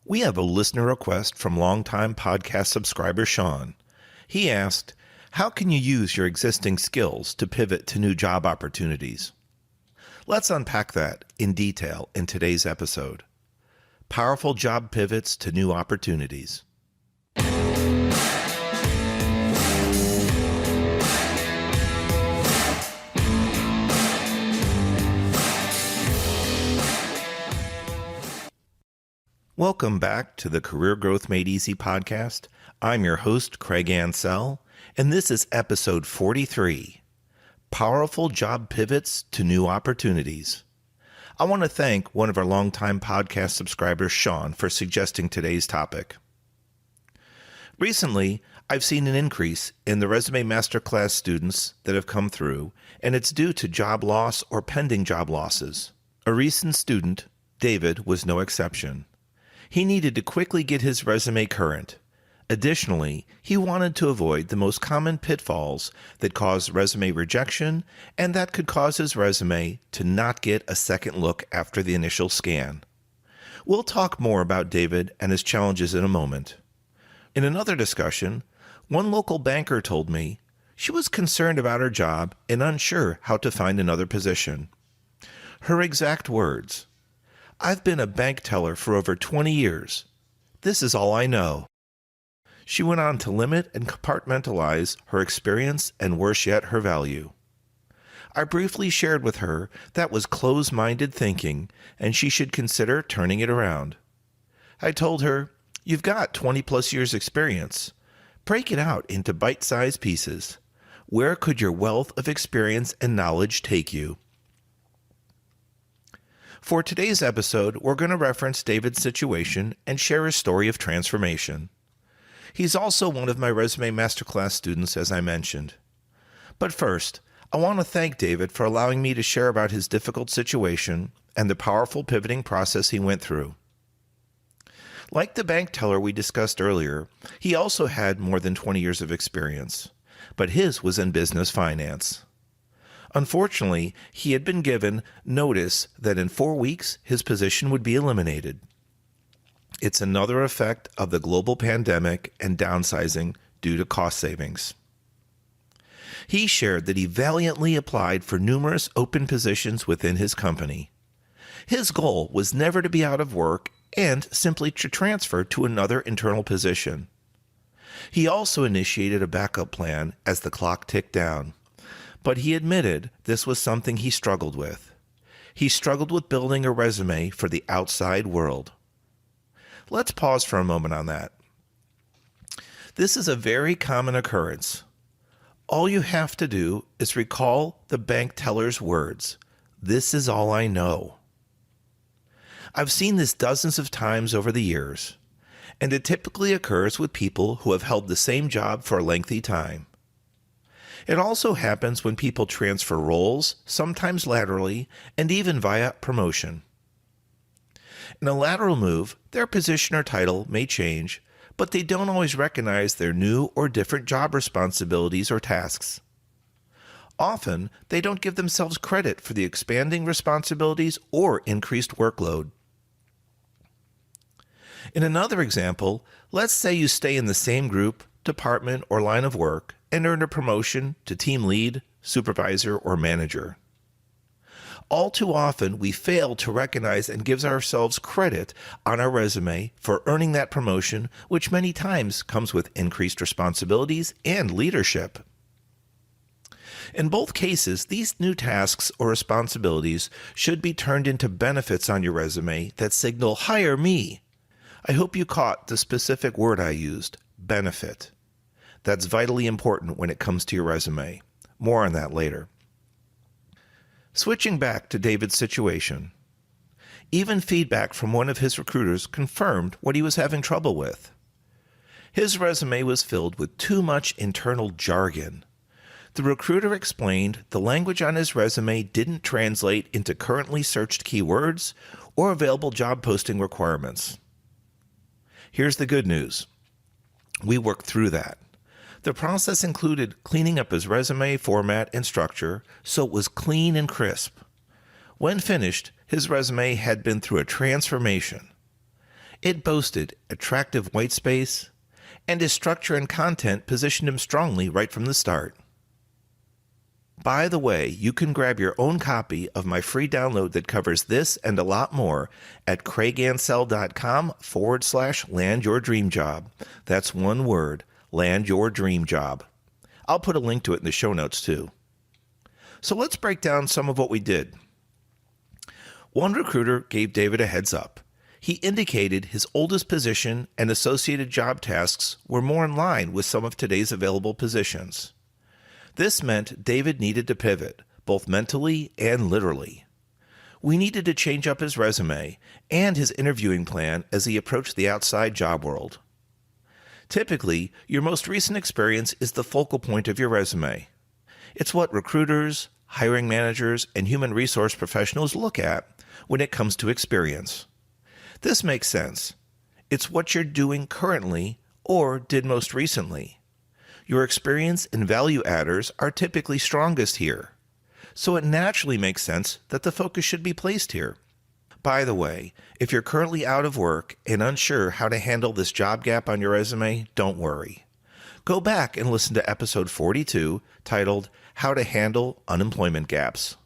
We have a listener request from longtime podcast subscriber Sean. He asked, how can you use your existing skills to pivot to new job opportunities? Let's unpack that in detail in today's episode. Powerful job pivots to new opportunities. Welcome back to the Career Growth Made Easy podcast. I'm your host, Craig Ansell, and this is episode 43, Powerful Job Pivots to New Opportunities. I want to thank one of our longtime podcast subscribers, Sean, for suggesting today's topic. Recently, I've seen an increase in the Resume Masterclass students that have come through, and it's due to job loss or pending job losses. A recent student, David, was no exception. He needed to quickly get his resume current. Additionally, he wanted to avoid the most common pitfalls that cause resume rejection and that could cause his resume to not get a second look after the initial scan. We'll talk more about David and his challenges in a moment. In another discussion, one local banker told me she was concerned about her job and unsure how to find another position. Her exact words, "I've been a bank teller for over 20 years. This is all I know." She went on to limit and compartmentalize her experience and, worse yet, her value. I briefly shared with her that was closed-minded thinking and she should consider turning it around. I told her, "You've got 20-plus years experience. Break it out into bite-sized pieces. Where could your wealth of experience and knowledge take you?" For today's episode, we're going to reference David's situation and share his story of transformation. He's also one of my Resume Masterclass students, as I mentioned. But first, I want to thank David for allowing me to share about his difficult situation and the powerful pivoting process he went through. Like the bank teller we discussed earlier, he also had more than 20 years of experience, but his was in business finance. Unfortunately, he had been given notice that in 4 weeks his position would be eliminated. It's another effect of the global pandemic and downsizing due to cost savings. He shared that he valiantly applied for numerous open positions within his company. His goal was never to be out of work and simply to transfer to another internal position. He also initiated a backup plan as the clock ticked down. But he admitted this was something he struggled with. He struggled with building a resume for the outside world. Let's pause for a moment on that. This is a very common occurrence. All you have to do is recall the bank teller's words, "This is all I know." I've seen this dozens of times over the years, and it typically occurs with people who have held the same job for a lengthy time. It also happens when people transfer roles, sometimes laterally, and even via promotion. In a lateral move, their position or title may change, but they don't always recognize their new or different job responsibilities or tasks. Often, they don't give themselves credit for the expanding responsibilities or increased workload. In another example, let's say you stay in the same group, department, or line of work and earn a promotion to team lead, supervisor, or manager. All too often, we fail to recognize and give ourselves credit on our resume for earning that promotion, which many times comes with increased responsibilities and leadership. In both cases, these new tasks or responsibilities should be turned into benefits on your resume that signal, "Hire me." I hope you caught the specific word I used, benefit. That's vitally important when it comes to your resume. More on that later. Switching back to David's situation. Even feedback from one of his recruiters confirmed what he was having trouble with. His resume was filled with too much internal jargon. The recruiter explained the language on his resume didn't translate into currently searched keywords or available job posting requirements. Here's the good news. We worked through that. The process included cleaning up his resume format and structure so it was clean and crisp. When finished, his resume had been through a transformation. It boasted attractive white space, and his structure and content positioned him strongly right from the start. By the way, you can grab your own copy of my free download that covers this and a lot more at craigansell.com/landyourdreamjob. That's one word, land your dream job. I'll put a link to it in the show notes too. So let's break down some of what we did. One recruiter gave David a heads up. He indicated his oldest position and associated job tasks were more in line with some of today's available positions. This meant David needed to pivot, both mentally and literally. We needed to change up his resume and his interviewing plan as he approached the outside job world. Typically, your most recent experience is the focal point of your resume. It's what recruiters, hiring managers, and human resource professionals look at when it comes to experience. This makes sense. It's what you're doing currently or did most recently. Your experience and value adders are typically strongest here, so it naturally makes sense that the focus should be placed here. By the way, if you're currently out of work and unsure how to handle this job gap on your resume, don't worry. Go back and listen to episode 42, titled How to Handle Unemployment Gaps.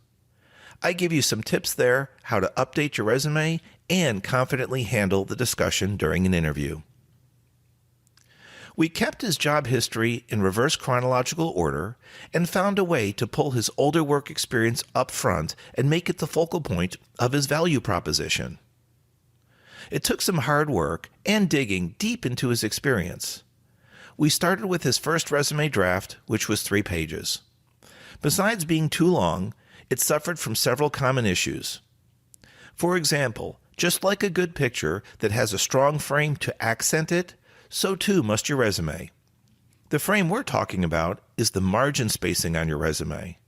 I give you some tips there how to update your resume and confidently handle the discussion during an interview. We kept his job history in reverse chronological order and found a way to pull his older work experience up front and make it the focal point of his value proposition. It took some hard work and digging deep into his experience. We started with his first resume draft, which was 3 pages. Besides being too long, it suffered from several common issues. For example, just like a good picture that has a strong frame to accent it, so too must your resume. The frame we're talking about is the margin spacing on your resume.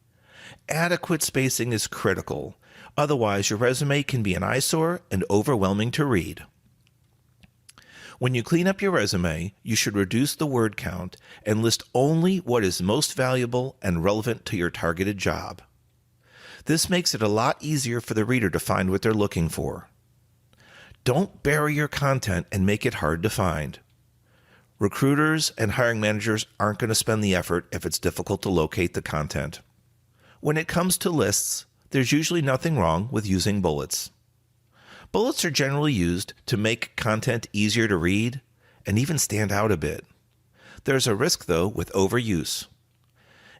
Adequate spacing is critical, otherwise your resume can be an eyesore and overwhelming to read. When you clean up your resume, you should reduce the word count and list only what is most valuable and relevant to your targeted job. This makes it a lot easier for the reader to find what they're looking for. Don't bury your content and make it hard to find. Recruiters and hiring managers aren't going to spend the effort if it's difficult to locate the content. When it comes to lists, there's usually nothing wrong with using bullets. Bullets are generally used to make content easier to read and even stand out a bit. There's a risk, though, with overuse.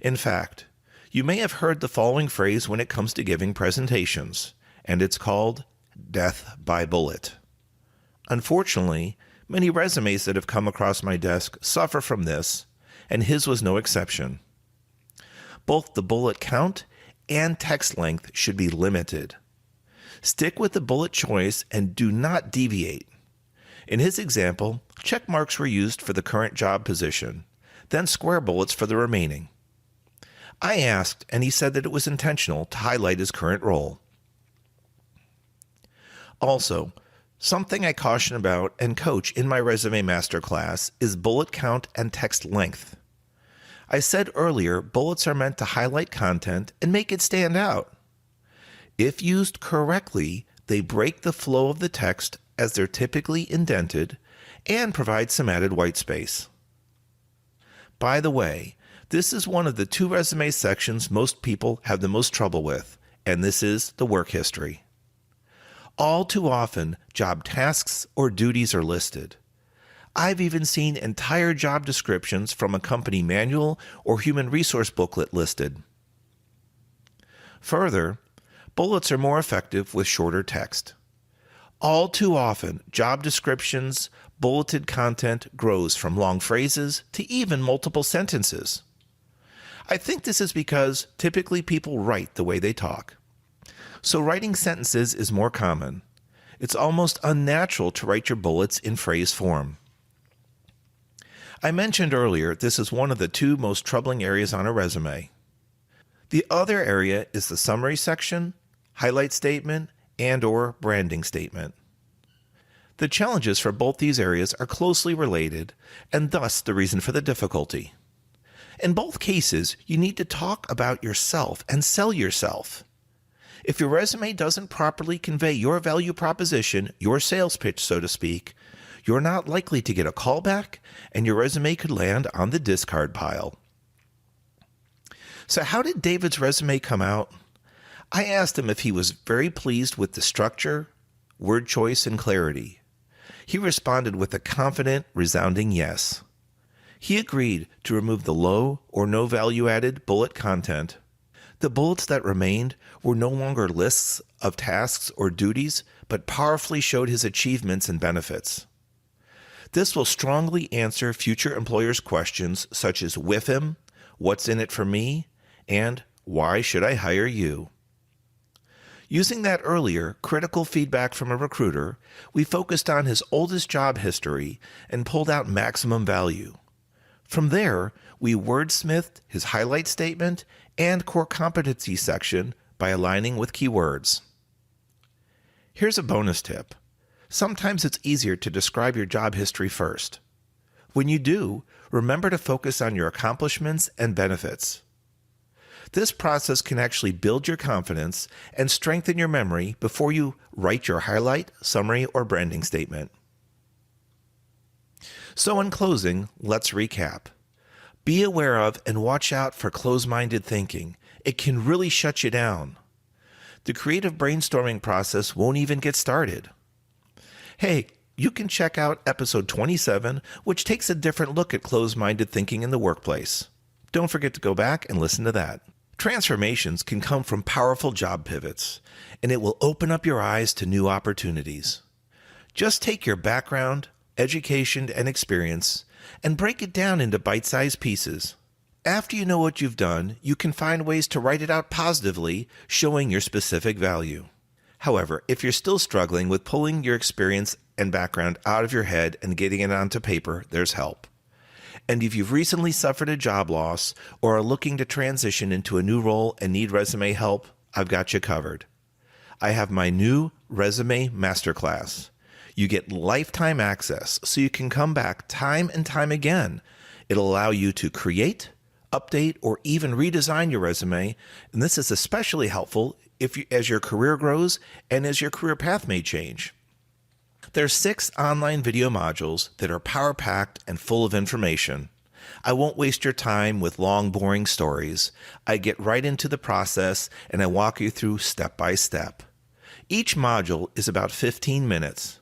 In fact, you may have heard the following phrase when it comes to giving presentations, and it's called death by bullet. Unfortunately, many resumes that have come across my desk suffer from this, and his was no exception. Both the bullet count and text length should be limited. Stick with the bullet choice and do not deviate. In his example, check marks were used for the current job position, then square bullets for the remaining. I asked, and he said that it was intentional to highlight his current role. Also, something I caution about and coach in my resume masterclass is bullet count and text length. I said earlier, bullets are meant to highlight content and make it stand out. If used correctly, they break the flow of the text as they're typically indented and provide some added white space. By the way, this is one of the 2 resume sections most people have the most trouble with, and this is the work history. All too often, job tasks or duties are listed. I've even seen entire job descriptions from a company manual or human resource booklet listed. Further, bullets are more effective with shorter text. All too often, job descriptions, bulleted content grows from long phrases to even multiple sentences. I think this is because typically people write the way they talk. So writing sentences is more common. It's almost unnatural to write your bullets in phrase form. I mentioned earlier this is one of the 2 most troubling areas on a resume. The other area is the summary section, highlight statement, and/or branding statement. The challenges for both these areas are closely related, and thus the reason for the difficulty. In both cases, you need to talk about yourself and sell yourself. If your resume doesn't properly convey your value proposition, your sales pitch, so to speak, you're not likely to get a call back, and your resume could land on the discard pile. So how did David's resume come out? I asked him if he was very pleased with the structure, word choice, and clarity. He responded with a confident, resounding yes. He agreed to remove the low or no value-added bullet content. The bullets that remained were no longer lists of tasks or duties, but powerfully showed his achievements and benefits. This will strongly answer future employers' questions such as with him, what's in it for me, and why should I hire you? Using that earlier critical feedback from a recruiter, we focused on his oldest job history and pulled out maximum value. From there, we wordsmithed his highlight statement and core competency section by aligning with keywords. Here's a bonus tip. Sometimes it's easier to describe your job history first. When you do, remember to focus on your accomplishments and benefits. This process can actually build your confidence and strengthen your memory before you write your highlight, summary, or branding statement. So in closing, let's recap. Be aware of and watch out for closed-minded thinking. It can really shut you down. The creative brainstorming process won't even get started. Hey, you can check out episode 27, which takes a different look at closed-minded thinking in the workplace. Don't forget to go back and listen to that. Transformations can come from powerful job pivots, and it will open up your eyes to new opportunities. Just take your background, education, and experience and break it down into bite-sized pieces. After you know what you've done, you can find ways to write it out positively, showing your specific value. However, if you're still struggling with pulling your experience and background out of your head and getting it onto paper, there's help. And if you've recently suffered a job loss or are looking to transition into a new role and need resume help, I've got you covered. I have my new Resume Masterclass. You get lifetime access so you can come back time and time again. It'll allow you to create, update, or even redesign your resume, and this is especially helpful as your career grows and as your career path may change. There's 6 online video modules that are power-packed and full of information. I won't waste your time with long, boring stories. I get right into the process and I walk you through step by step. Each module is about 15 minutes.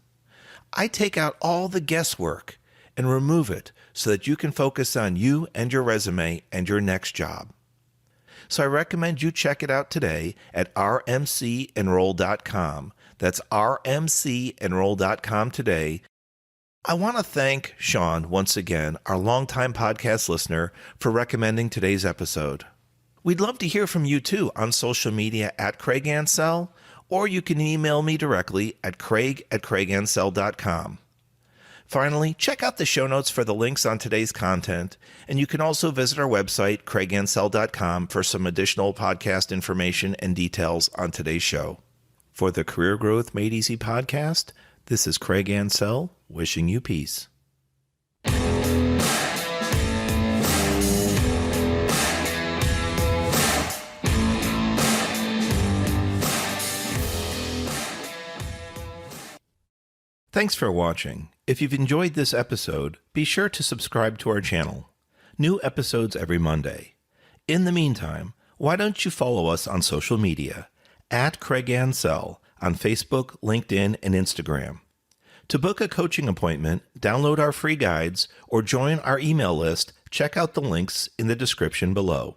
I take out all the guesswork and remove it so that you can focus on you and your resume and your next job. So I recommend you check it out today at rmcenroll.com. That's rmcenroll.com today. I want to thank Sean once again, our longtime podcast listener, for recommending today's episode. We'd love to hear from you too on social media at Craig Ansell, or you can email me directly at craig@craigansell.com. Finally, check out the show notes for the links on today's content, and you can also visit our website, craigansell.com, for some additional podcast information and details on today's show. For the Career Growth Made Easy podcast, this is Craig Ansell, wishing you peace. Thanks for watching. If you've enjoyed this episode, be sure to subscribe to our channel. New episodes every Monday. In the meantime, why don't you follow us on social media at Craig Ansell on Facebook, LinkedIn, and Instagram. To book a coaching appointment, download our free guides, or join our email list, check out the links in the description below.